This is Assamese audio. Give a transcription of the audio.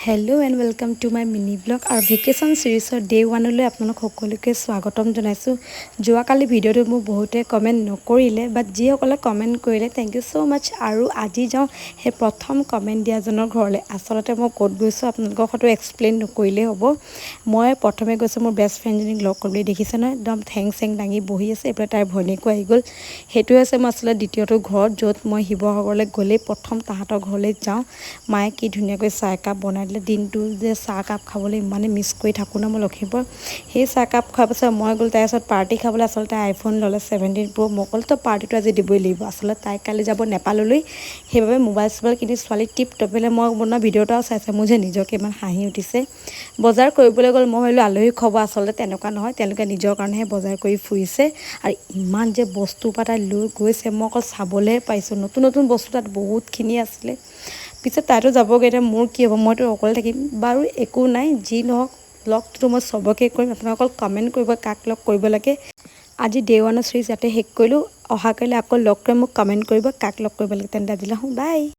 Hello' and welcome to my mini blog আৰু ভেকেশ্যন ছিৰিজৰ ডে 1লৈ আপোনালোক সকলোকে স্বাগতম জনাইছোঁ। যোৱাকালি ভিডিঅ'টো মোক বহুতে কমেণ্ট নকৰিলে, বাট যিসকলে কমেণ্ট কৰিলে থেংক ইউ ছ' মাছ। আৰু আজি যাওঁ সেই প্ৰথম কমেণ্ট দিয়াজনৰ ঘৰলৈ। আচলতে মই ক'ত গৈছোঁ আপোনালোকৰ হয়তো এক্সপ্লেইন নকৰিলেই হ'ব। মই প্ৰথমে গৈছোঁ মোৰ বেষ্ট ফ্ৰেণ্ডজনীক লগ কৰিবলৈ। দেখিছে নহয়, একদম ঠেং চেং দাঙি বহি আছে। এইফালে তাইৰ ভনীয়েকো আহি গ'ল। সেইটোৱে আছে মই আচলতে দ্বিতীয়টো ঘৰত, য'ত মই শিৱসাগৰলৈ গ'লেই প্ৰথম তাহাঁতৰ ঘৰলৈ যাওঁ। মায়ে কি ধুনীয়াকৈ চাহ একাপ বনাই দিলে। দিনটো যে চাহকাপ খাবলৈ ইমানেই মিছ কৰি থাকোঁ ন মই লখিমপুৰ। সেই চাহকাপ খোৱাৰ পাছত মই গ'লো তাইৰ ওচৰত পাৰ্টি খাবলৈ। আচলতে আইফোন ল'লে 17 Pro। মই ক'লো তই পাৰ্টিটো আজি দিবই লাগিব। আচলতে তাই কালি যাব নেপাললৈ, সেইবাবে মোবাইল চোবাইল কিনি ছোৱালী টিপ টপিলে মই বনোৱা ভিডিঅ' এটাও চাইছে। মোৰ যে নিজকে ইমান হাঁহি উঠিছে। বজাৰ কৰিবলৈ গ'ল, মই ভাবিলোঁ আলহী খোৱাব, আচলতে তেনেকুৱা নহয়, তেওঁলোকে নিজৰ কাৰণেহে বজাৰ কৰি ফুৰিছে। আৰু ইমান যে বস্তু পৰা তাই লৈ গৈছে, মই অকল চাবলৈহে পাইছোঁ। নতুন নতুন বস্তু তাত বহুতখিনি আছিলে। পিছত তাইতো যাবগৈ, এতিয়া মোৰ কি হ'ব, মইতো অকলে থাকিম। বাৰু একো নাই, যি নহওক লগটো মই চবকে কৰিম। আপোনালোকে অকল কমেণ্ট কৰিব কাক লগ কৰিব লাগে। আজি ডে 1ৰ ছিৰিজ ইয়াতে শেষ কৰিলোঁ। অহাকাইলৈ আকৌ লগ কৰিম, মোক কমেণ্ট কৰিব কাক লগ কৰিব লাগে। তেন্তে আজিলৈ আহোঁ, বাই।